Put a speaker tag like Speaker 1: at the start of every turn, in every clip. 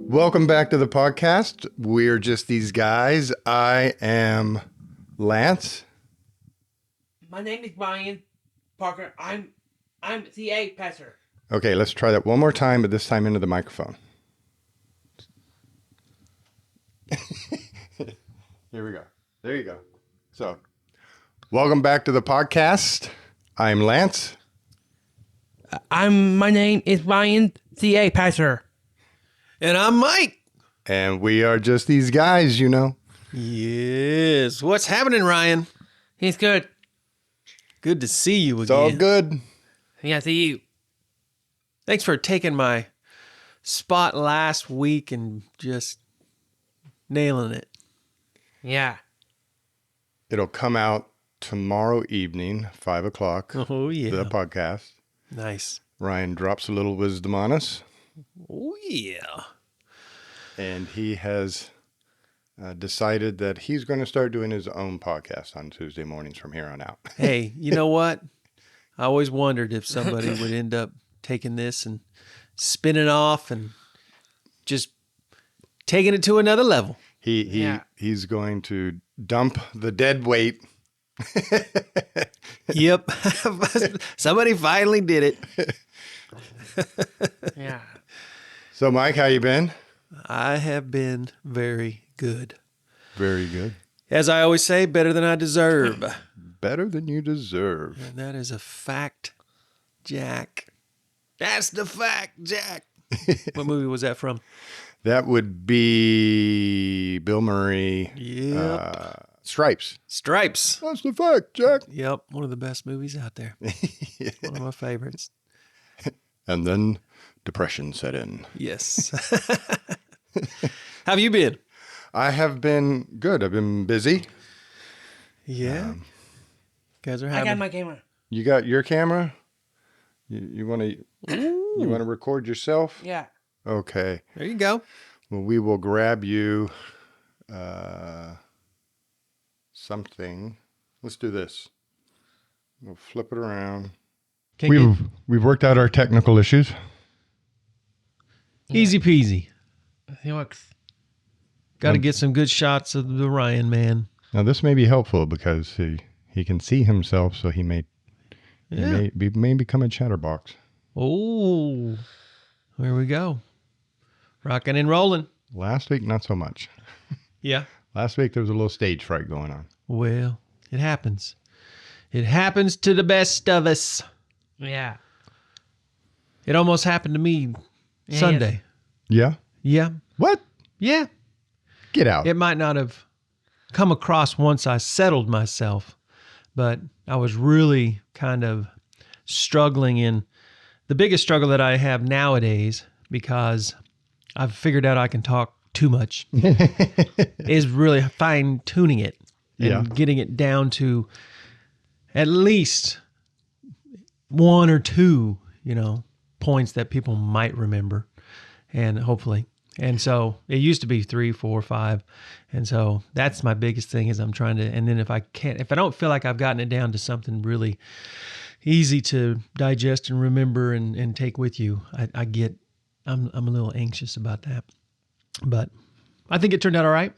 Speaker 1: Welcome back to the podcast. We're just these guys. I am Lance.
Speaker 2: My name is Brian Parker. I'm CA passer.
Speaker 1: Okay, let's try that one more time, but this time into the microphone. Here we go. There you go. So, welcome back to the podcast. I'm Lance.
Speaker 2: My name is Brian CA passer.
Speaker 3: And I'm Mike.
Speaker 1: And we are just these guys, you know.
Speaker 3: Yes. What's happening, Ryan?
Speaker 2: He's good.
Speaker 3: Good to see you again.
Speaker 1: It's all good.
Speaker 2: Yeah, see you.
Speaker 3: Thanks for taking my spot last week and just nailing it.
Speaker 2: Yeah.
Speaker 1: It'll come out tomorrow evening, 5 o'clock.
Speaker 3: Oh, yeah.
Speaker 1: The podcast.
Speaker 3: Nice.
Speaker 1: Ryan drops a little wisdom on us.
Speaker 3: Oh, yeah.
Speaker 1: And he has decided that he's going to start doing his own podcast on Tuesday mornings from here on out.
Speaker 3: Hey, you know what? I always wondered if somebody would end up taking this and spinning off and just taking it to another level.
Speaker 1: He's going to dump the dead weight.
Speaker 3: Yep. Somebody finally did it.
Speaker 2: Yeah.
Speaker 1: So, Mike, how you been?
Speaker 3: I have been very good.
Speaker 1: Very good.
Speaker 3: As I always say, better than I deserve.
Speaker 1: Better than you deserve.
Speaker 3: And that is a fact, Jack. That's the fact, Jack. What movie was that from?
Speaker 1: That would be Bill Murray.
Speaker 3: Yep.
Speaker 1: Stripes.
Speaker 3: Stripes.
Speaker 1: That's the fact, Jack.
Speaker 3: Yep. One of the best movies out there. One of my favorites.
Speaker 1: And then depression set in.
Speaker 3: Yes. How have you been?
Speaker 1: I have been good. I've been busy.
Speaker 3: Yeah. Guys are
Speaker 2: I
Speaker 3: having.
Speaker 2: got my camera.
Speaker 1: You got your camera? You want to record yourself?
Speaker 2: Yeah.
Speaker 1: Okay.
Speaker 3: There you go.
Speaker 1: Well, we will grab you something. Let's do this. We'll flip it around. We've worked out our technical issues.
Speaker 3: Easy peasy.
Speaker 2: It works.
Speaker 3: Got to get some good shots of the Ryan man.
Speaker 1: Now this may be helpful because he can see himself, so he may become a chatterbox.
Speaker 3: Oh, there we go. Rocking and rolling.
Speaker 1: Last week, not so much.
Speaker 3: Yeah.
Speaker 1: Last week there was a little stage fright going on.
Speaker 3: Well, it happens. It happens to the best of us.
Speaker 2: Yeah.
Speaker 3: It almost happened to me Sunday.
Speaker 1: Yeah.
Speaker 3: Yeah.
Speaker 1: What?
Speaker 3: Yeah.
Speaker 1: Get out.
Speaker 3: It might not have come across once I settled myself, but I was really kind of struggling in the biggest struggle that I have nowadays, because I've figured out I can talk too much, is really fine tuning it and getting it down to at least one or two, points that people might remember, and hopefully. And so it used to be 3, 4, 5. And so that's my biggest thing, is I'm trying to, and then if I don't feel like I've gotten it down to something really easy to digest and remember and take with you, I'm a little anxious about that. But I think it turned out all right.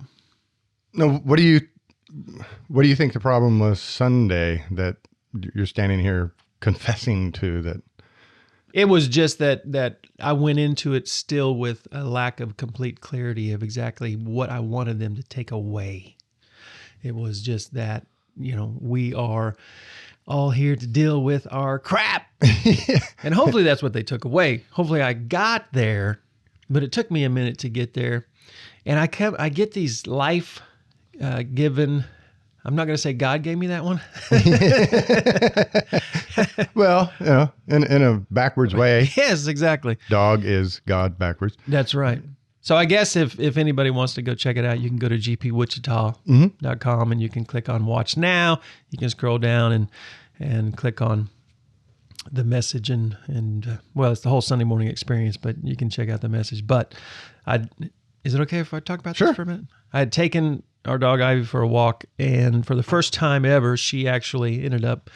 Speaker 1: No, what do you think the problem was Sunday that you're standing here confessing to that?
Speaker 3: It was just that I went into it still with a lack of complete clarity of exactly what I wanted them to take away. It was just that, we are all here to deal with our crap. And hopefully that's what they took away. Hopefully I got there, but it took me a minute to get there. And I get these life given. I'm not going to say God gave me that one.
Speaker 1: Well, in a backwards way.
Speaker 3: Yes, exactly.
Speaker 1: Dog is God backwards.
Speaker 3: That's right. So I guess if anybody wants to go check it out, you can go to gpwichita.com and you can click on Watch Now. You can scroll down and click on the message and it's the whole Sunday morning experience, but you can check out the message. But is it okay if I talk about this for a minute? I had taken our dog Ivy for a walk, and for the first time ever, she actually ended up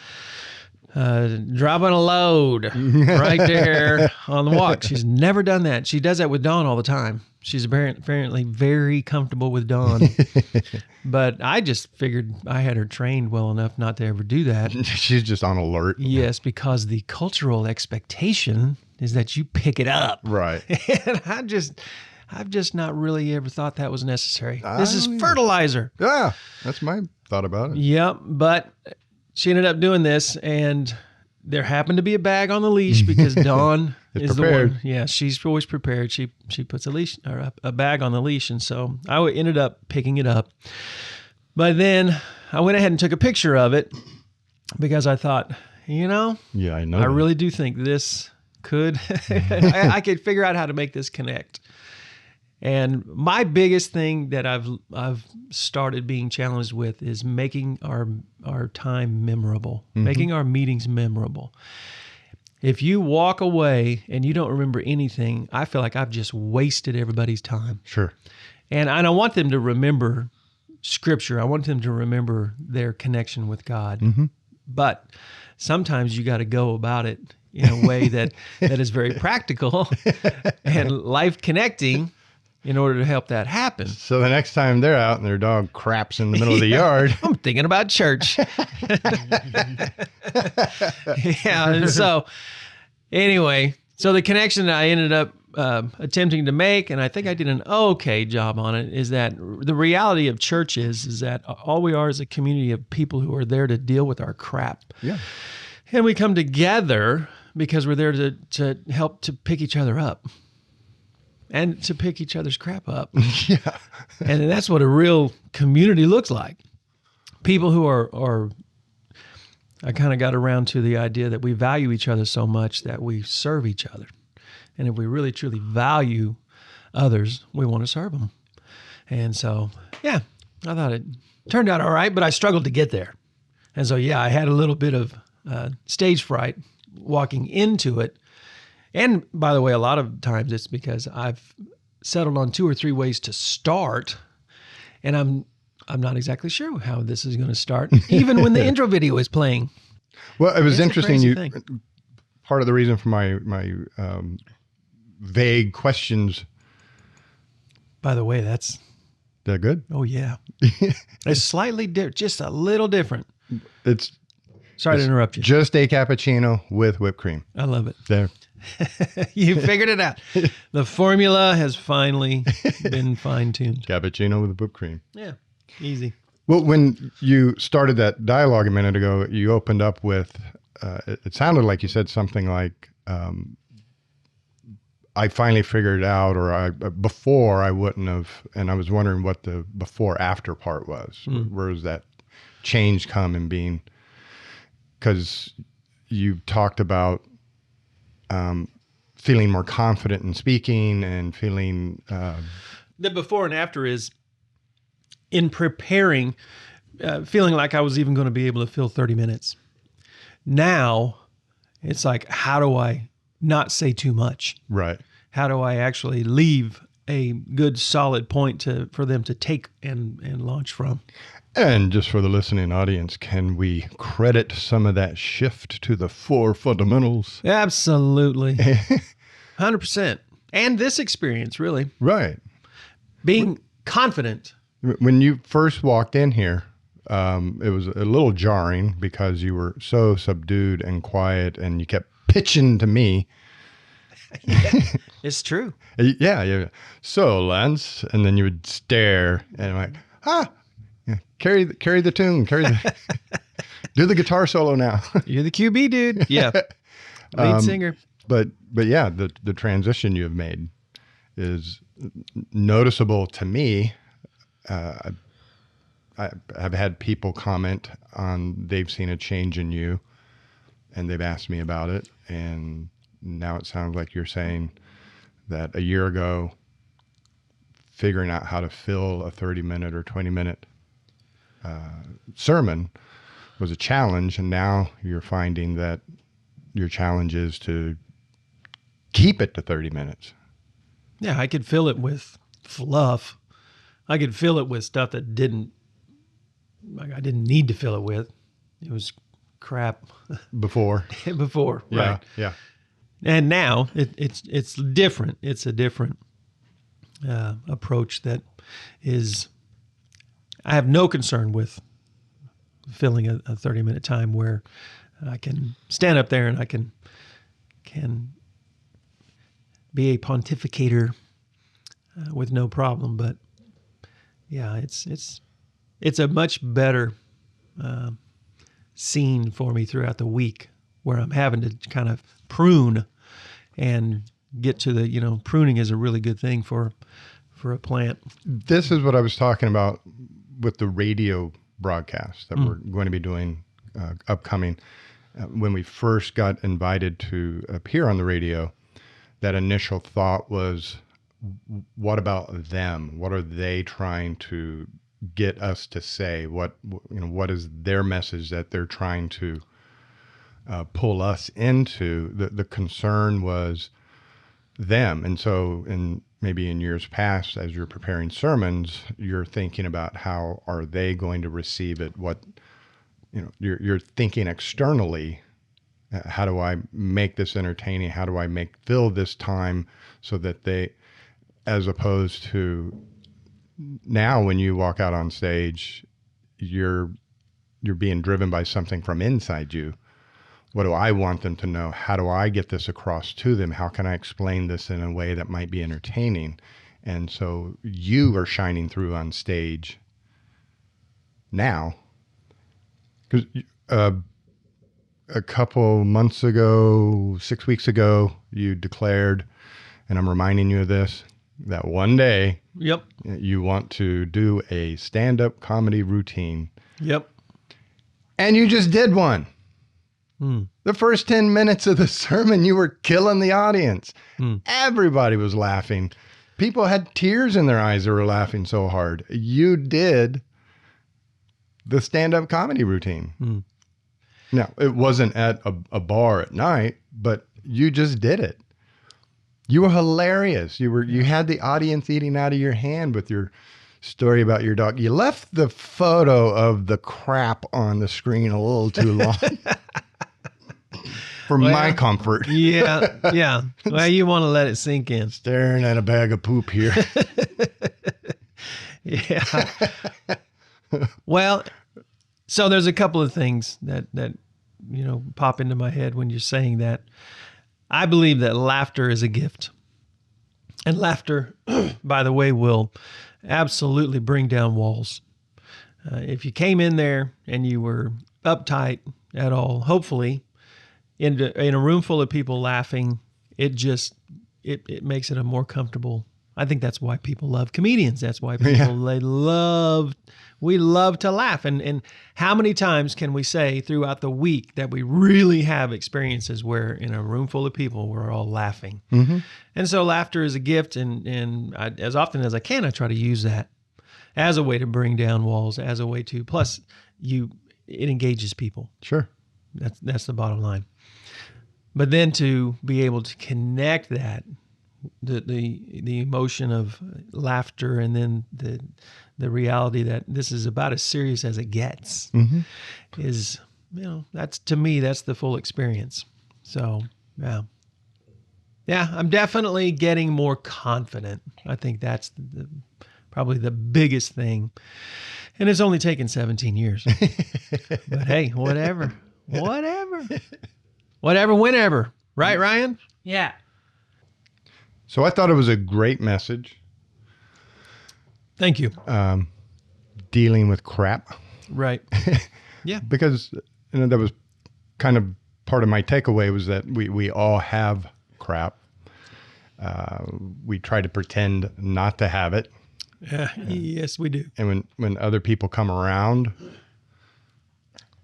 Speaker 3: dropping a load right there on the walk. She's never done that. She does that with Dawn all the time. She's apparently very comfortable with Dawn. But I just figured I had her trained well enough not to ever do that.
Speaker 1: She's just on alert.
Speaker 3: Yes, because the cultural expectation is that you pick it up.
Speaker 1: Right.
Speaker 3: And I've just not really ever thought that was necessary. This is fertilizer.
Speaker 1: Yeah, that's my thought about it.
Speaker 3: Yep, but she ended up doing this, and there happened to be a bag on the leash because Dawn is
Speaker 1: prepared.
Speaker 3: the one. Yeah, she's always prepared. She puts a leash or a bag on the leash, and so I ended up picking it up. But then I went ahead and took a picture of it because I thought,
Speaker 1: Yeah, I know.
Speaker 3: I really do think this could. I could figure out how to make this connect. And my biggest thing that I've started being challenged with is making our time memorable, making our meetings memorable. If you walk away and you don't remember anything, I feel like I've just wasted everybody's time.
Speaker 1: Sure.
Speaker 3: And I want them to remember Scripture. I want them to remember their connection with God. But sometimes you got to go about it in a way that is very practical and life connecting, in order to help that happen.
Speaker 1: So the next time they're out and their dog craps in the middle of the yard.
Speaker 3: I'm thinking about church. And so anyway, so the connection that I ended up attempting to make, and I think I did an okay job on it, is that the reality of church is that all we are is a community of people who are there to deal with our crap.
Speaker 1: Yeah.
Speaker 3: And we come together because we're there to help to pick each other up. And to pick each other's crap up.
Speaker 1: Yeah.
Speaker 3: And that's what a real community looks like. People who are I kind of got around to the idea that we value each other so much that we serve each other. And if we really, truly value others, we want to serve them. And so, yeah, I thought it turned out all right, but I struggled to get there. And so, yeah, I had a little bit of stage fright walking into it. And by the way, a lot of times it's because I've settled on 2 or 3 ways to start, and I'm not exactly sure how this is going to start, even when the intro video is playing.
Speaker 1: Well, it was interesting.
Speaker 3: Thing.
Speaker 1: Part of the reason for my vague questions.
Speaker 3: By the way, that's
Speaker 1: That good?
Speaker 3: Oh yeah, it's slightly different, just a little different.
Speaker 1: It's
Speaker 3: Sorry to interrupt you.
Speaker 1: Just a cappuccino with whipped cream.
Speaker 3: I love it.
Speaker 1: There.
Speaker 3: You figured it out. The formula has finally been fine-tuned.
Speaker 1: Cappuccino with whipped cream.
Speaker 3: Yeah, easy.
Speaker 1: Well, when you started that dialogue a minute ago, you opened up with, it sounded like you said something like, I finally figured it out, or before I wouldn't have, and I was wondering what the before-after part was. Where does that change come in being, because you talked about feeling more confident in speaking and feeling...
Speaker 3: The before and after is in preparing, feeling like I was even going to be able to fill 30 minutes. Now, it's like, how do I not say too much?
Speaker 1: Right.
Speaker 3: How do I actually leave a good, solid point for them to take and launch from?
Speaker 1: And just for the listening audience, can we credit some of that shift to the 4 fundamentals?
Speaker 3: Absolutely. 100%. And this experience, really.
Speaker 1: Right.
Speaker 3: Being confident.
Speaker 1: When you first walked in here, it was a little jarring because you were so subdued and quiet, and you kept pitching to me.
Speaker 3: Yeah, it's true.
Speaker 1: Yeah. So, Lance, and then you would stare, and I'm like, yeah, carry the tune, do the guitar solo now.
Speaker 3: You're the QB dude. Yeah, lead singer.
Speaker 1: But yeah, the transition you have made is noticeable to me. I've had people comment on they've seen a change in you, and they've asked me about it, and now it sounds like you're saying that a year ago, figuring out how to fill a 30-minute or 20-minute sermon was a challenge, and now you're finding that your challenge is to keep it to 30 minutes.
Speaker 3: Yeah, I could fill it with fluff. I could fill it with stuff that I didn't need to fill it with. It was crap
Speaker 1: Before.
Speaker 3: before,
Speaker 1: Yeah.
Speaker 3: right?
Speaker 1: Yeah.
Speaker 3: And now it's different. It's a different approach that is. I have no concern with filling a 30-minute time where I can stand up there and I can be a pontificator with no problem. But yeah, it's a much better scene for me throughout the week where I'm having to kind of prune and get to the, pruning is a really good thing for a plant.
Speaker 1: This is what I was talking about with the radio broadcast that we're going to be doing upcoming. When we first got invited to appear on the radio, that initial thought was, what about them? What are they trying to get us to say? What is their message that they're trying to pull us into? The concern was them. And so maybe in years past, as you're preparing sermons, you're thinking about how are they going to receive it? What, you're thinking externally, how do I make this entertaining? How do I fill this time so that they, as opposed to now when you walk out on stage, you're being driven by something from inside you. What do I want them to know? How do I get this across to them? How can I explain this in a way that might be entertaining? And so you are shining through on stage now. Because a couple months ago, 6 weeks ago, you declared, and I'm reminding you of this, that one day
Speaker 3: Yep.
Speaker 1: you want to do a stand-up comedy routine.
Speaker 3: Yep.
Speaker 1: And you just did one. The first 10 minutes of the sermon, you were killing the audience. Everybody was laughing. People had tears in their eyes. They were laughing so hard. You did the stand-up comedy routine. Now, it wasn't at a bar at night, but you just did it. You were hilarious. You had the audience eating out of your hand with your story about your dog. You left the photo of the crap on the screen a little too long. For my comfort.
Speaker 3: Yeah. Well, you want to let it sink in.
Speaker 1: Staring at a bag of poop here.
Speaker 3: Yeah. Well, so there's a couple of things that pop into my head when you're saying that. I believe that laughter is a gift. And laughter, by the way, will absolutely bring down walls. If you came in there and you were uptight at all, hopefully, in a room full of people laughing, it makes it a more comfortable. I think that's why people love comedians. That's why people we love to laugh. And how many times can we say throughout the week that we really have experiences where in a room full of people we're all laughing? Mm-hmm. And so laughter is a gift, and as often as I can, I try to use that as a way to bring down walls, as a way to plus it engages people.
Speaker 1: Sure.
Speaker 3: That's the bottom line. But then to be able to connect that, the emotion of laughter, and then the reality that this is about as serious as it gets, is, that's, to me, that's the full experience. So, yeah, I'm definitely getting more confident. I think that's probably the biggest thing. And it's only taken 17 years. But hey, whatever, whenever. Right, Ryan?
Speaker 2: Yeah.
Speaker 1: So I thought it was a great message.
Speaker 3: Thank you.
Speaker 1: Dealing with crap.
Speaker 3: Right. Yeah.
Speaker 1: Because that was kind of part of my takeaway, was that we all have crap. We try to pretend not to have it.
Speaker 3: Yes, we do.
Speaker 1: And when other people come around,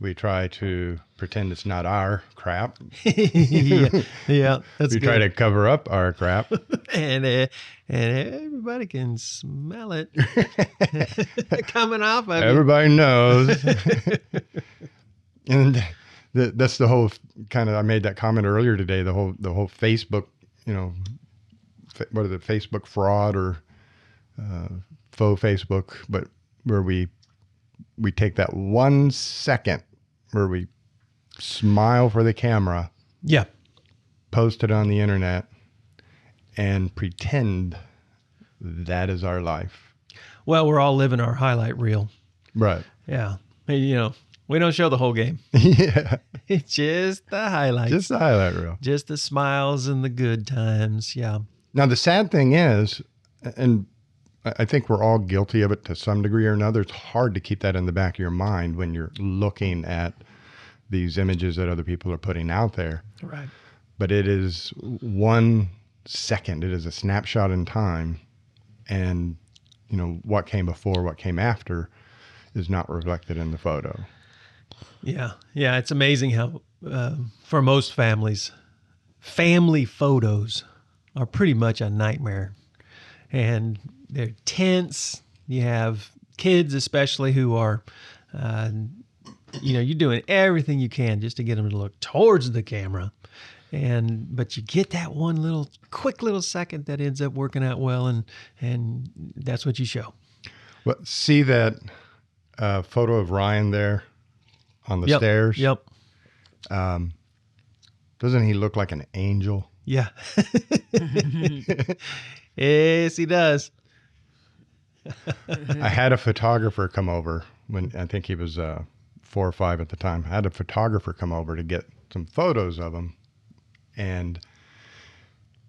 Speaker 1: we try to pretend it's not our crap.
Speaker 3: yeah, that's
Speaker 1: we
Speaker 3: good.
Speaker 1: try to cover up our crap.
Speaker 3: and everybody can smell it coming off of
Speaker 1: Everybody knows. And that's the whole kind of, I made that comment earlier today, the whole Facebook, what is it, Facebook fraud or faux Facebook, but where we take that 1 second where we smile for the camera,
Speaker 3: Yeah.
Speaker 1: post it on the internet, and pretend that is our life.
Speaker 3: Well, we're all living our highlight reel.
Speaker 1: Right.
Speaker 3: Yeah. Hey, you know, we don't show the whole game.
Speaker 1: Yeah.
Speaker 3: It's just the highlights.
Speaker 1: Just the highlight reel.
Speaker 3: Just the smiles and the good times. Yeah.
Speaker 1: Now, the sad thing is, and I think we're all guilty of it to some degree or another, it's hard to keep that in the back of your mind when you're looking at these images that other people are putting out there.
Speaker 3: Right.
Speaker 1: But it is 1 second. It is a snapshot in time. And, you know, what came before, what came after is not reflected in the photo.
Speaker 3: Yeah. Yeah. It's amazing how, for most families, family photos are pretty much a nightmare. And they're tense. You have kids, especially, who are, you know, you're doing everything you can just to get them to look towards the camera. But you get that one quick little second that ends up working out well, and that's what you show.
Speaker 1: Well, see that photo of Ryan there on the stairs?
Speaker 3: Yep.
Speaker 1: Doesn't he look like an angel?
Speaker 3: Yeah. Yes, he does.
Speaker 1: I had a photographer come over when I think he was 4 or 5 at the time. I had a photographer come over to get some photos of him. And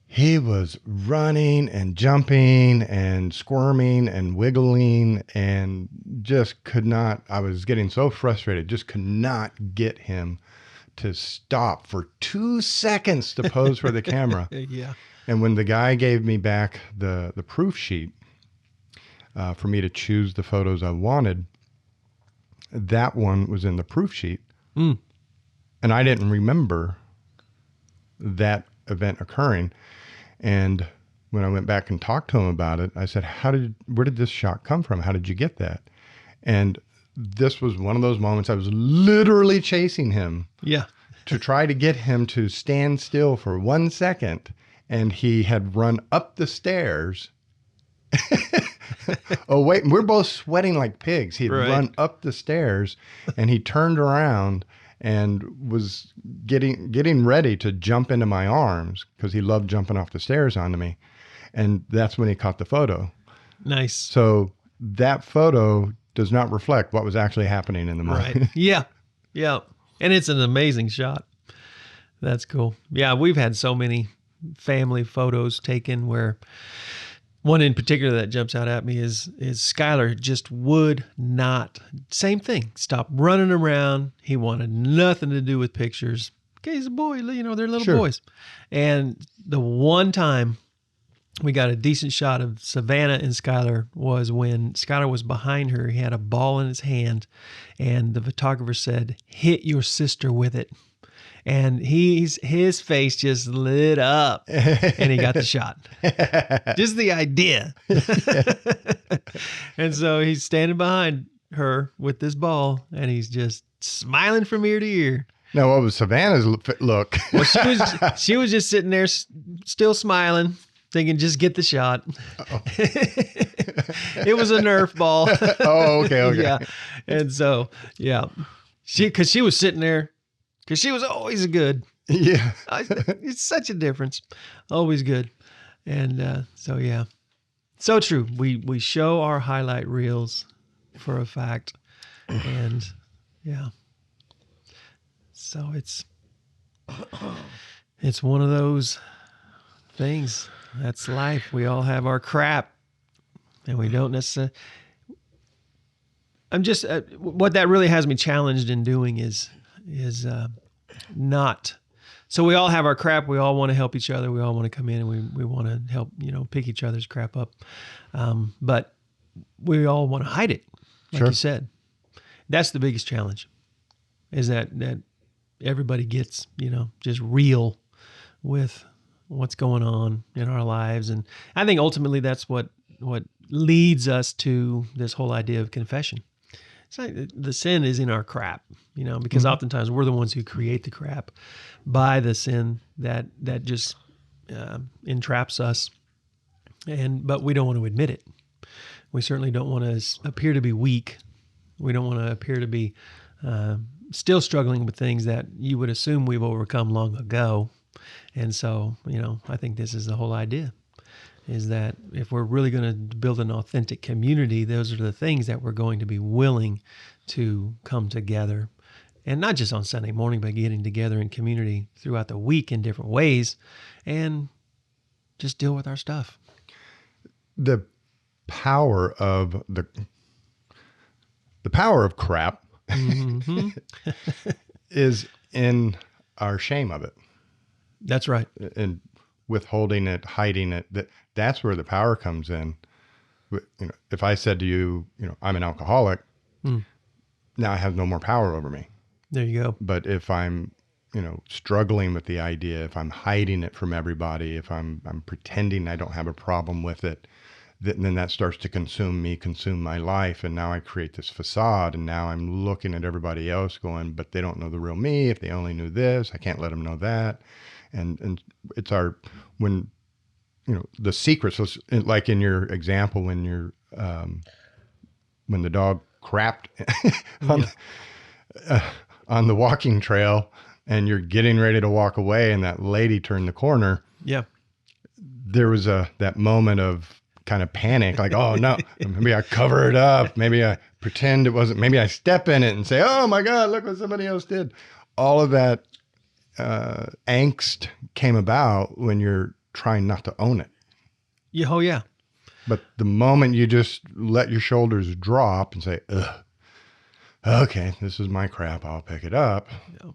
Speaker 1: he was running and jumping and squirming and wiggling and just could not. I was getting so frustrated, just could not get him to stop for 2 seconds to pose for the camera.
Speaker 3: Yeah.
Speaker 1: And when the guy gave me back the proof sheet for me to choose the photos I wanted, that one was in the proof sheet.
Speaker 3: Mm.
Speaker 1: And I didn't remember that event occurring. And when I went back and talked to him about it, I said, where did this shot come from? How did you get that? And this was one of those moments I was literally chasing him.
Speaker 3: Yeah.
Speaker 1: To try to get him to stand still for 1 second. And he had run up the stairs. Oh, wait, we're both sweating like pigs. He had run up the stairs and he turned around and was getting ready to jump into my arms because he loved jumping off the stairs onto me. And that's when he caught the photo.
Speaker 3: Nice.
Speaker 1: So that photo does not reflect what was actually happening in the moment.
Speaker 3: Right. Yeah. Yeah. And it's an amazing shot. That's cool. Yeah, we've had so many family photos taken where one in particular that jumps out at me is Skylar just would not, same thing, stop running around. He wanted nothing to do with pictures. Okay, he's a boy, you know, they're little boys. And the one time we got a decent shot of Savannah and Skylar was when Skylar was behind her. He had a ball in his hand, and the photographer said, "Hit your sister with it." And his face just lit up, and he got the shot. Just the idea. And so he's standing behind her with this ball, and he's just smiling from ear to ear.
Speaker 1: Now, what was Savannah's look?
Speaker 3: Well, she was just sitting there still smiling, thinking, just get the shot. It was a Nerf ball.
Speaker 1: Oh, okay.
Speaker 3: Yeah. And so, yeah. Because she was sitting there, because she was always good.
Speaker 1: Yeah.
Speaker 3: It's such a difference. Always good. And so, yeah. So true. We show our highlight reels for a fact. And, yeah. So it's one of those things. That's life. We all have our crap, and we don't necessarily. I'm just what that really has me challenged in doing is not. So we all have our crap. We all want to help each other. We all want to come in and we want to help, pick each other's crap up. But we all want to hide it, like you said. That's the biggest challenge. Is that everybody gets, just real with what's going on in our lives. And I think ultimately that's what leads us to this whole idea of confession. It's like the sin is in our crap, because oftentimes we're the ones who create the crap by the sin that just entraps us. But we don't want to admit it. We certainly don't want to appear to be weak. We don't want to appear to be still struggling with things that you would assume we've overcome long ago. And so, I think this is the whole idea, is that if we're really going to build an authentic community, those are the things that we're going to be willing to come together. And not just on Sunday morning, but getting together in community throughout the week in different ways and just deal with our stuff.
Speaker 1: The power of the power of crap is in our shame of it.
Speaker 3: That's right.
Speaker 1: And withholding it, hiding it. That's where the power comes in. If I said to you, I'm an alcoholic, now I have no more power over me.
Speaker 3: There you go.
Speaker 1: But if I'm, struggling with the idea, if I'm hiding it from everybody, if I'm pretending I don't have a problem with it, then that starts to consume me, consume my life. And now I create this facade. And now I'm looking at everybody else going, but they don't know the real me. If they only knew this, I can't let them know that. And it's when the secret. So like in your example, when the dog crapped on the walking trail and you're getting ready to walk away and that lady turned the corner.
Speaker 3: Yeah.
Speaker 1: There was that moment of kind of panic, like, oh no, maybe I cover it up. Maybe I pretend it wasn't, maybe I step in it and say, oh my God, look what somebody else did. All of that angst came about when you're trying not to own it.
Speaker 3: Yeah. Oh yeah.
Speaker 1: But the moment you just let your shoulders drop and say, ugh, okay, this is my crap, I'll pick it up.
Speaker 3: Yeah.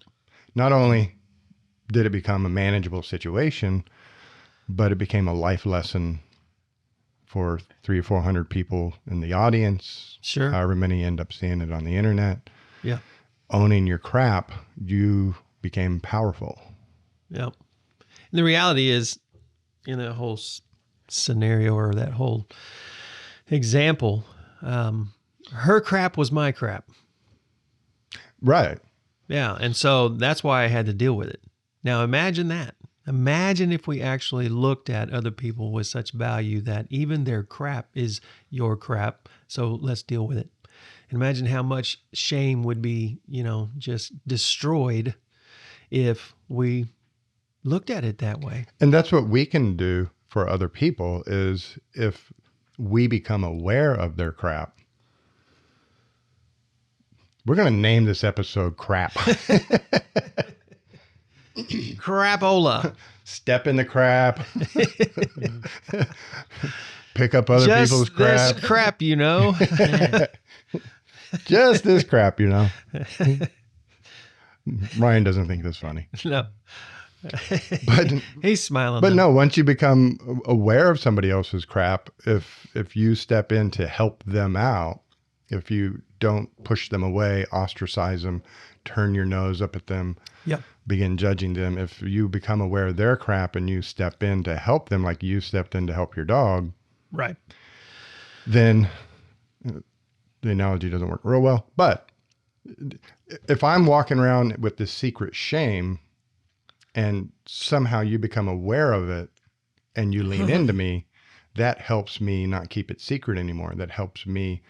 Speaker 1: Not only did it become a manageable situation, but it became a life lesson for 300 or 400 people in the audience.
Speaker 3: Sure.
Speaker 1: However many end up seeing it on the internet.
Speaker 3: Yeah.
Speaker 1: Owning your crap, you became powerful.
Speaker 3: Yeah. And the reality is, in that whole scenario or that whole example, her crap was my crap.
Speaker 1: Right.
Speaker 3: Yeah. And so that's why I had to deal with it. Now imagine that. Imagine if we actually looked at other people with such value that even their crap is your crap. So let's deal with it. And imagine how much shame would be, just destroyed if we looked at it that way.
Speaker 1: And that's what we can do for other people is if we become aware of their crap. We're going to name this episode Crap.
Speaker 3: Crapola.
Speaker 1: Step in the crap. Pick up other people's crap.
Speaker 3: This crap,
Speaker 1: Just this crap, Ryan doesn't think that's funny.
Speaker 3: No.
Speaker 1: But
Speaker 3: he's smiling.
Speaker 1: But no, once you become aware of somebody else's crap, if you step in to help them out, if you don't push them away, ostracize them, turn your nose up at them,
Speaker 3: yep,
Speaker 1: begin judging them, if you become aware of their crap and you step in to help them like you stepped in to help your dog,
Speaker 3: right,
Speaker 1: then the analogy doesn't work real well. But if I'm walking around with this secret shame and somehow you become aware of it and you lean into me, that helps me not keep it secret anymore. That helps me,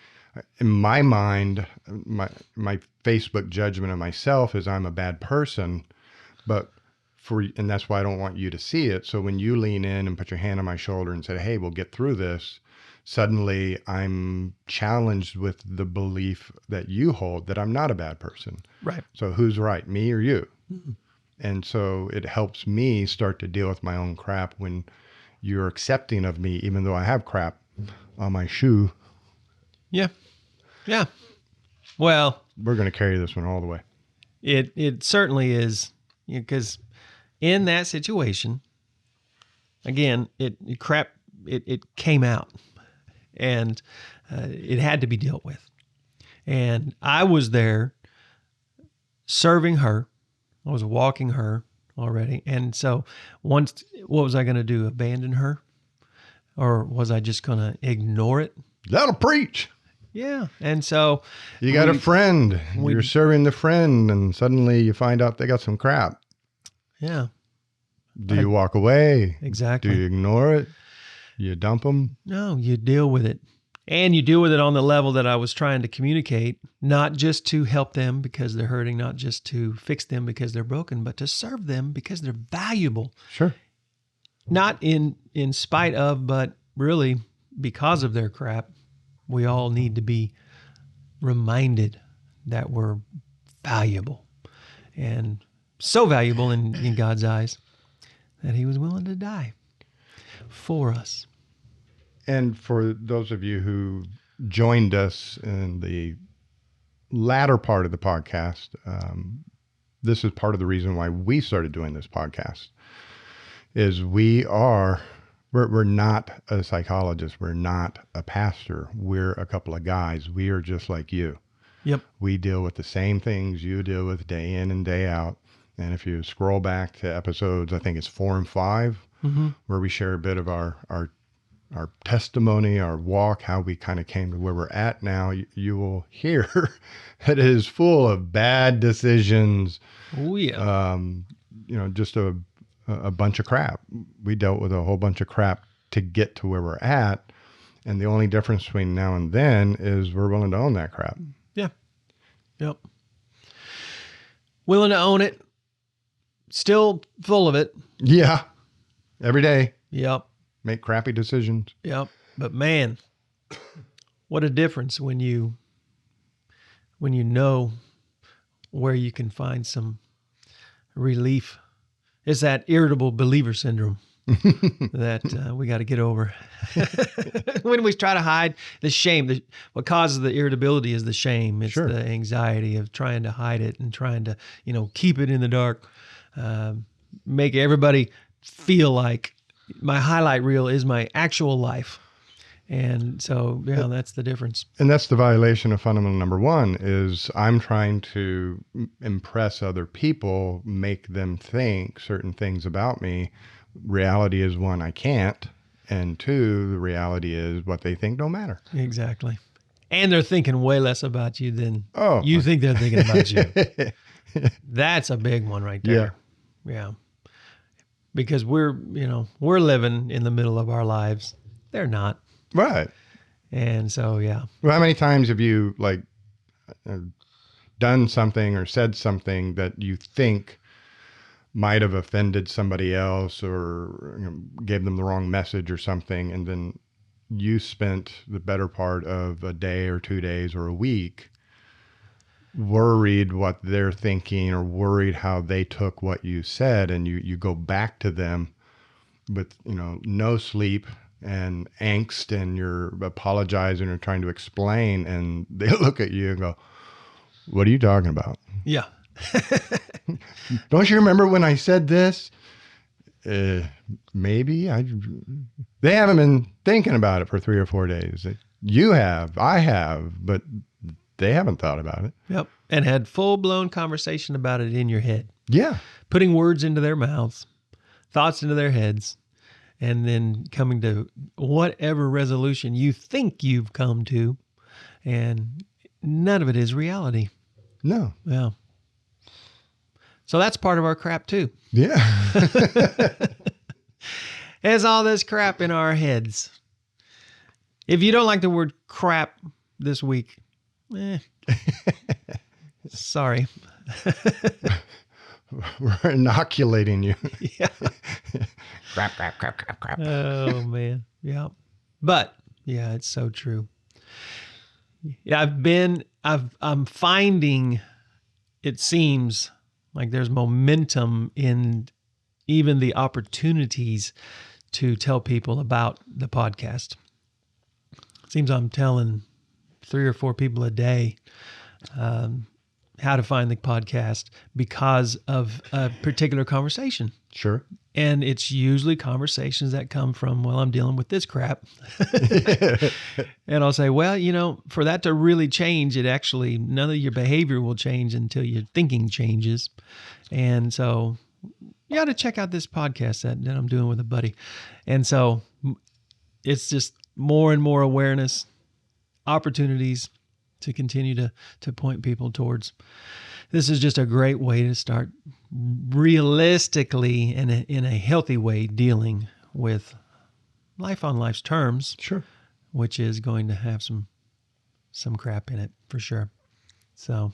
Speaker 1: in my mind, my Facebook judgment of myself is I'm a bad person, and that's why I don't want you to see it. So when you lean in and put your hand on my shoulder and say, hey, we'll get through this, suddenly I'm challenged with the belief that you hold that I'm not a bad person.
Speaker 3: Right.
Speaker 1: So who's right, me or you?
Speaker 3: Mm-hmm.
Speaker 1: And so it helps me start to deal with my own crap when you're accepting of me, even though I have crap on my shoe.
Speaker 3: Yeah. Yeah. Well,
Speaker 1: we're going to carry this one all the way.
Speaker 3: It certainly is, because in that situation, again, it came out and it had to be dealt with. And I was there serving her. I was walking her already. And so what was I going to do? Abandon her? Or was I just going to ignore it?
Speaker 1: That'll preach.
Speaker 3: Yeah. And so
Speaker 1: you got a friend, you're serving the friend, and suddenly you find out they got some crap.
Speaker 3: Yeah.
Speaker 1: Do you walk away?
Speaker 3: Exactly.
Speaker 1: Do you ignore it? You dump them?
Speaker 3: No, you deal with it. And you deal with it on the level that I was trying to communicate, not just to help them because they're hurting, not just to fix them because they're broken, but to serve them because they're valuable.
Speaker 1: Sure.
Speaker 3: Not in spite of, but really because of their crap. We all need to be reminded that we're valuable, and so valuable in God's eyes that he was willing to die for us.
Speaker 1: And for those of you who joined us in the latter part of the podcast, this is part of the reason why we started doing this podcast. Is we're not a psychologist, we're not a pastor, we're a couple of guys. We are just like you.
Speaker 3: Yep.
Speaker 1: We deal with the same things you deal with day in and day out. And if you scroll back to episodes, I think it's 4 and 5, where we share a bit of our testimony, our walk, how we kind of came to where we're at now, you will hear that it is full of bad decisions.
Speaker 3: Oh, yeah.
Speaker 1: Just a bunch of crap. We dealt with a whole bunch of crap to get to where we're at. And the only difference between now and then is we're willing to own that crap.
Speaker 3: Yeah. Yep. Willing to own it. Still full of it.
Speaker 1: Yeah. Every day.
Speaker 3: Yep.
Speaker 1: Make crappy decisions.
Speaker 3: Yep. But man, what a difference when you know where you can find some relief. It's that irritable believer syndrome that we got to get over. When we try to hide the shame, what causes the irritability is the shame. It's
Speaker 1: Sure.
Speaker 3: the anxiety of trying to hide it and trying to, keep it in the dark. Make everybody feel like my highlight reel is my actual life. And so, that's the difference.
Speaker 1: And that's the violation of fundamental number 1 is I'm trying to impress other people, make them think certain things about me. Reality is 1, I can't. And 2, the reality is what they think don't matter.
Speaker 3: Exactly. And they're thinking way less about you than
Speaker 1: Oh.
Speaker 3: you think they're thinking about you. That's a big one right there. Yeah. Because we're living in the middle of our lives. They're not.
Speaker 1: Right.
Speaker 3: And so, yeah.
Speaker 1: Well, how many times have you done something or said something that you think might have offended somebody else or gave them the wrong message or something, and then you spent the better part of a day or 2 days or a week worried what they're thinking or worried how they took what you said, and you go back to them with no sleep and angst, and you're apologizing or trying to explain, and they look at you and go, "What are you talking about?
Speaker 3: Yeah.
Speaker 1: Don't you remember when I said this?" Maybe they haven't been thinking about it for 3 or 4 days. You have, I have, but they haven't thought about it.
Speaker 3: Yep. And had full-blown conversation about it in your head.
Speaker 1: Yeah.
Speaker 3: Putting words into their mouths, thoughts into their heads, and then coming to whatever resolution you think you've come to, and none of it is reality.
Speaker 1: No.
Speaker 3: Yeah. So that's part of our crap too.
Speaker 1: Yeah.
Speaker 3: There's all this crap in our heads. If you don't like the word crap this week, sorry.
Speaker 1: We're inoculating you.
Speaker 3: Yeah.
Speaker 1: Crap.
Speaker 3: Oh man. Yeah. But yeah, it's so true. Yeah, I'm finding, it seems like there's momentum in even the opportunities to tell people about the podcast. It seems I'm telling 3 or 4 people a day how to find the podcast because of a particular conversation.
Speaker 1: Sure.
Speaker 3: And it's usually conversations that come from, well, I'm dealing with this crap. And I'll say, well, for that to really change, it actually, none of your behavior will change until your thinking changes. And so you got to check out this podcast that I'm doing with a buddy. And so it's just more and more awareness, opportunities to continue to point people towards. This is just a great way to start realistically and in a healthy way dealing with life on life's terms.
Speaker 1: Sure.
Speaker 3: which is going to have some crap in it for sure. So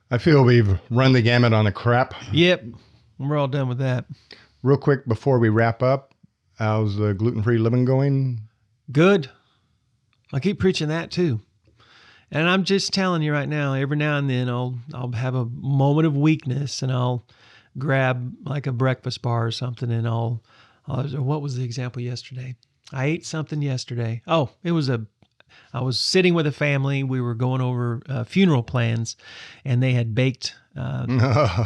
Speaker 1: I feel we've run the gamut on the crap.
Speaker 3: yep, we're all done with that.
Speaker 1: Real quick before we wrap up, how's the gluten-free living going?
Speaker 3: Good. I keep preaching that too. And I'm just telling you right now, every now and then I'll have a moment of weakness and I'll grab like a breakfast bar or something and what was the example yesterday? I ate something yesterday. Oh, I was sitting with a family. We were going over funeral plans and they had baked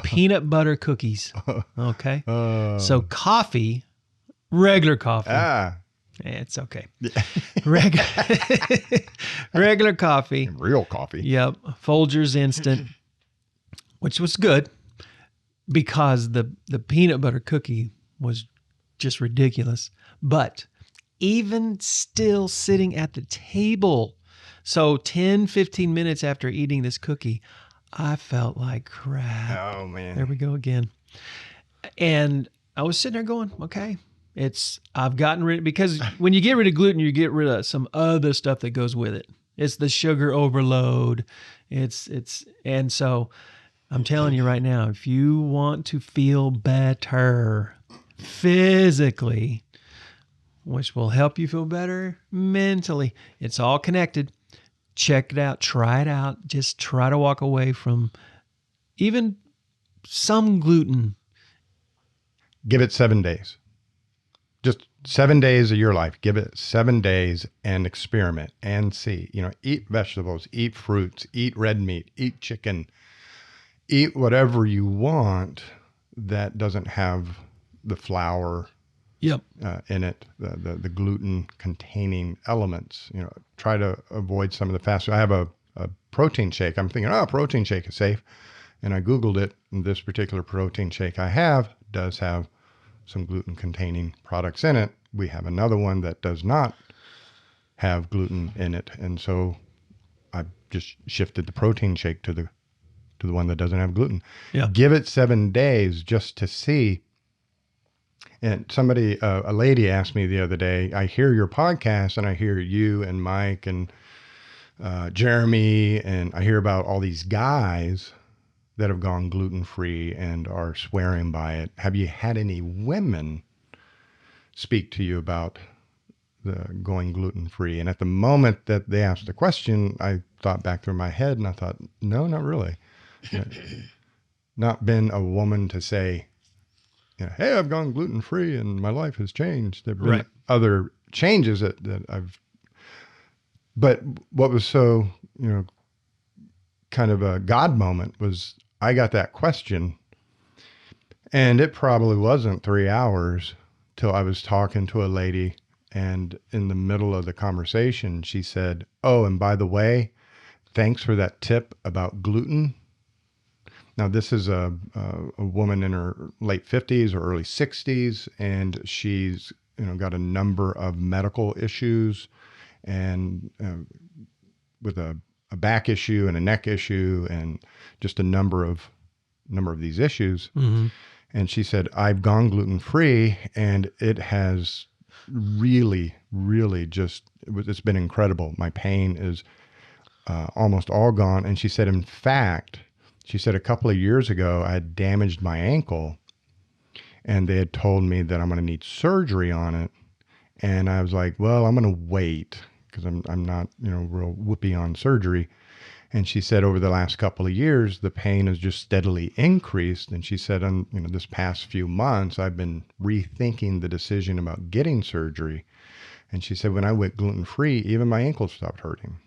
Speaker 3: peanut butter cookies. Okay. So coffee, regular coffee. It's okay. Regular, regular coffee.
Speaker 1: Real coffee.
Speaker 3: Yep. Folgers Instant, which was good because the peanut butter cookie was just ridiculous. But even still sitting at the table, so 10, 15 minutes after eating this cookie, I felt like crap.
Speaker 1: Oh, man.
Speaker 3: There we go again. And I was sitting there going, okay. I've gotten rid, because when you get rid of gluten, you get rid of some other stuff that goes with it. It's the sugar overload. And so I'm telling you right now, if you want to feel better physically, which will help you feel better mentally, it's all connected. Check it out. Try it out. Just try to walk away from even some gluten.
Speaker 1: Give it 7 days. Just 7 days of your life. Give it 7 days and experiment and see. Eat vegetables, eat fruits, eat red meat, eat chicken, eat whatever you want that doesn't have the flour in it, the gluten containing elements. Try to avoid some of the fast food. I have a protein shake. I'm thinking, protein shake is safe. And I Googled it. And this particular protein shake I have does have some gluten containing products in it. We have another one that does not have gluten in it. And so I just shifted the protein shake to the one that doesn't have gluten.
Speaker 3: Yeah.
Speaker 1: Give it 7 days just to see. And somebody, a lady asked me the other day, I hear your podcast and I hear you and Mike and Jeremy, and I hear about all these guys that have gone gluten-free and are swearing by it. Have you had any women speak to you about the going gluten-free? And at the moment that they asked the question, I thought back through my head and I thought, no, not really. Not been a woman to say, hey, I've gone gluten-free and my life has changed. There have been other changes that I've, but what was so, kind of a God moment was I got that question and it probably wasn't 3 hours till I was talking to a lady, and in the middle of the conversation, she said, oh, and by the way, thanks for that tip about gluten. Now, this is a woman in her late 50s or early 60s, and she's got a number of medical issues, and with a back issue and a neck issue, and just a number of these issues.
Speaker 3: Mm-hmm.
Speaker 1: And she said, I've gone gluten-free, and it has really, really it's been incredible. My pain is almost all gone. And she said, in fact, a couple of years ago, I had damaged my ankle and they had told me that I'm going to need surgery on it. And I was like, well, I'm going to wait because I'm not, real whoopee on surgery. And she said over the last couple of years, the pain has just steadily increased. And she said, this past few months, I've been rethinking the decision about getting surgery. And she said, when I went gluten-free, even my ankles stopped hurting.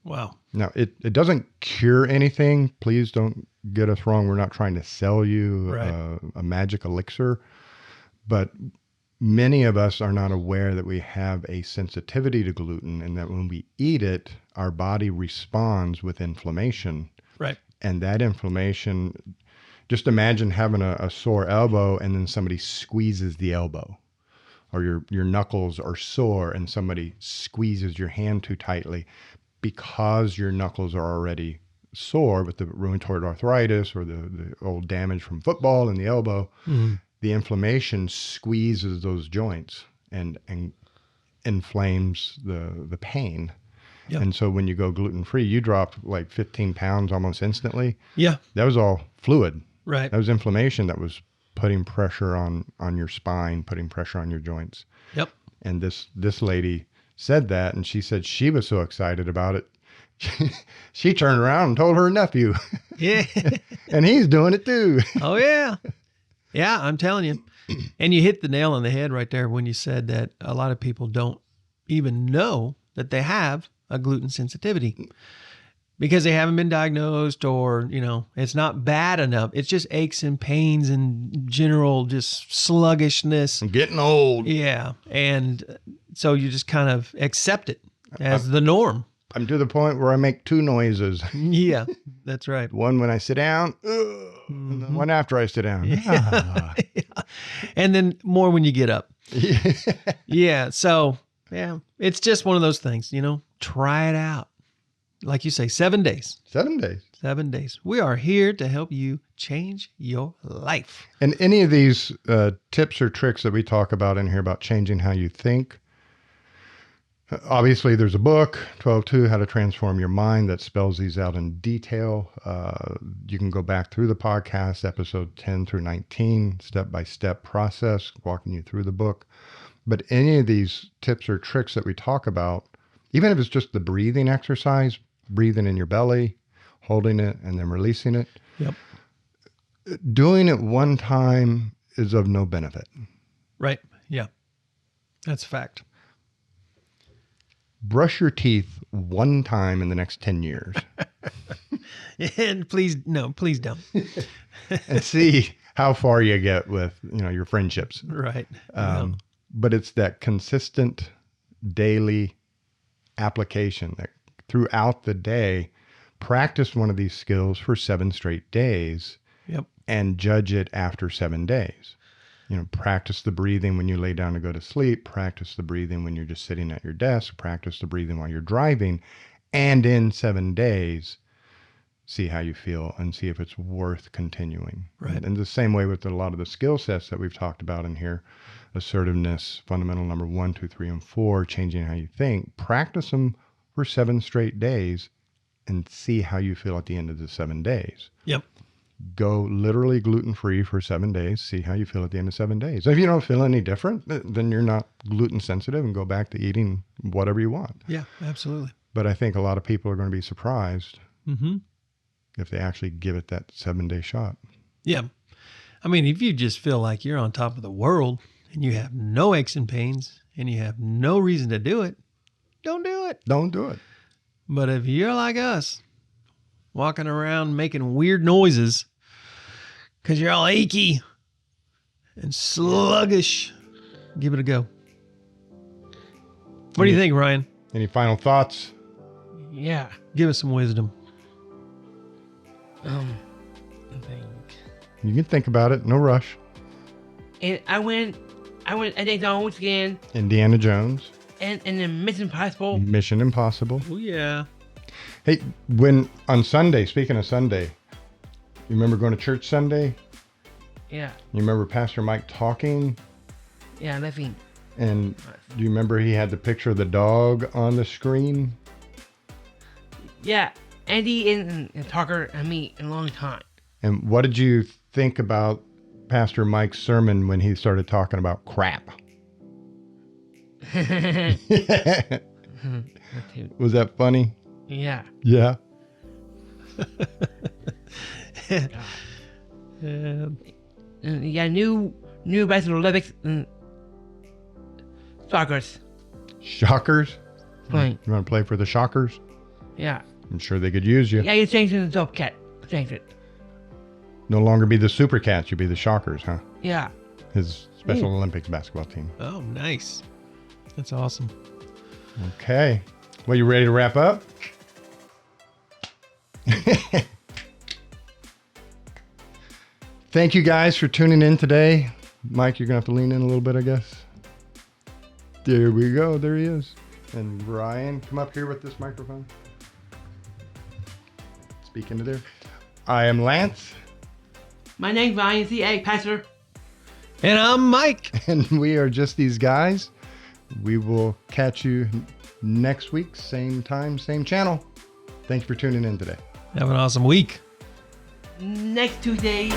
Speaker 3: Wow.
Speaker 1: Now, it doesn't cure anything. Please don't get us wrong. We're not trying to sell you a magic elixir. But many of us are not aware that we have a sensitivity to gluten, and that when we eat it, our body responds with inflammation.
Speaker 3: Right.
Speaker 1: And that inflammation, just imagine having a sore elbow and then somebody squeezes the elbow. Or your knuckles are sore and somebody squeezes your hand too tightly. Because your knuckles are already sore with the rheumatoid arthritis or the old damage from football in the elbow, the inflammation squeezes those joints and inflames the pain.
Speaker 3: Yep.
Speaker 1: And so when you go gluten-free, you drop like 15 pounds almost instantly.
Speaker 3: Yeah.
Speaker 1: That was all fluid.
Speaker 3: Right.
Speaker 1: That was inflammation that was putting pressure on your spine, putting pressure on your joints.
Speaker 3: Yep.
Speaker 1: And this lady said that, and she said she was so excited about it. She turned around and told her nephew.
Speaker 3: Yeah.
Speaker 1: And he's doing it too.
Speaker 3: Oh, yeah. Yeah, I'm telling you. And you hit the nail on the head right there when you said that a lot of people don't even know that they have a gluten sensitivity because they haven't been diagnosed, or, it's not bad enough. It's just aches and pains and general just sluggishness.
Speaker 1: I'm getting old.
Speaker 3: Yeah. And so you just kind of accept it as the norm.
Speaker 1: I'm to the point where I make two noises.
Speaker 3: Yeah, that's right.
Speaker 1: One when I sit down, and the one after I sit down. Ah.
Speaker 3: Yeah. And then more when you get up.
Speaker 1: Yeah.
Speaker 3: Yeah. So, yeah, it's just one of those things, try it out. Like you say, 7 days.
Speaker 1: 7 days.
Speaker 3: 7 days. We are here to help you change your life.
Speaker 1: And any of these tips or tricks that we talk about in here about changing how you think, obviously there's a book, 12-2, How to Transform Your Mind, that spells these out in detail. You can go back through the podcast, episode 10 through 19, step-by-step process, walking you through the book. But any of these tips or tricks that we talk about, even if it's just the breathing exercise, breathing in your belly, holding it, and then releasing it.
Speaker 3: Yep.
Speaker 1: Doing it one time is of no benefit.
Speaker 3: Right. Yeah. That's a fact.
Speaker 1: Brush your teeth one time in the next 10 years.
Speaker 3: And please don't.
Speaker 1: And see how far you get with, your friendships.
Speaker 3: Right.
Speaker 1: But it's that consistent daily application that throughout the day, practice one of these skills for 7 straight days.
Speaker 3: Yep.
Speaker 1: And judge it after 7 days. Practice the breathing when you lay down to go to sleep, practice the breathing when you're just sitting at your desk, practice the breathing while you're driving, and in 7 days, see how you feel and see if it's worth continuing.
Speaker 3: Right.
Speaker 1: And the same way with a lot of the skill sets that we've talked about in here, assertiveness, fundamental number 1, 2, 3, and 4, changing how you think, practice them for 7 straight days and see how you feel at the end of the 7 days.
Speaker 3: Yep.
Speaker 1: Go literally gluten-free for 7 days. See how you feel at the end of 7 days. If you don't feel any different, then you're not gluten sensitive and go back to eating whatever you want.
Speaker 3: Yeah, absolutely.
Speaker 1: But I think a lot of people are going to be surprised if they actually give it that 7-day shot.
Speaker 3: Yeah. I mean, if you just feel like you're on top of the world and you have no aches and pains and you have no reason to do it, don't do it.
Speaker 1: Don't do it.
Speaker 3: But if you're like us, walking around making weird noises because you're all achy and sluggish, give it a go. What do you think, Ryan?
Speaker 1: Any final thoughts?
Speaker 2: Yeah.
Speaker 3: Give us some wisdom.
Speaker 2: I think.
Speaker 1: You can think about it. No rush.
Speaker 2: And I went at McDonald's again,
Speaker 1: Indiana Jones.
Speaker 2: and then Mission Impossible.
Speaker 1: Mission Impossible.
Speaker 3: Oh, yeah.
Speaker 1: Hey, when on Sunday, speaking of Sunday, you remember going to church Sunday?
Speaker 2: Yeah.
Speaker 1: You remember Pastor Mike talking?
Speaker 2: Yeah, laughing.
Speaker 1: And do you remember he had the picture of the dog on the screen?
Speaker 2: Yeah. Andy and Tucker and me in a long time.
Speaker 1: And what did you think about Pastor Mike's sermon when he started talking about crap? Was that funny?
Speaker 2: Yeah.
Speaker 1: Yeah.
Speaker 2: Yeah, new Special Olympics and Shockers
Speaker 1: Shockers?
Speaker 2: playing.
Speaker 1: You want to play for the Shockers?
Speaker 2: Yeah.
Speaker 1: I'm sure they could use you.
Speaker 2: Yeah, you changed it to the Cat. Changed it.
Speaker 1: No longer be the Super Cats, you'd be the Shockers, huh?
Speaker 2: Yeah.
Speaker 1: His Special Olympics basketball team.
Speaker 3: Oh, nice. That's awesome.
Speaker 1: Okay. Well, you ready to wrap up? Thank you guys for tuning in today. Mike, you're going to have to lean in a little bit, I guess. There we go. There he is. And Ryan, come up here with this microphone. Speak into there. I am Lance.
Speaker 2: My name's Ryan C.A. Pastor.
Speaker 3: And I'm Mike.
Speaker 1: And we are just these guys we will catch you next week, same time, same channel. Thanks for tuning in today.
Speaker 3: Have an awesome week.
Speaker 2: Next Tuesday.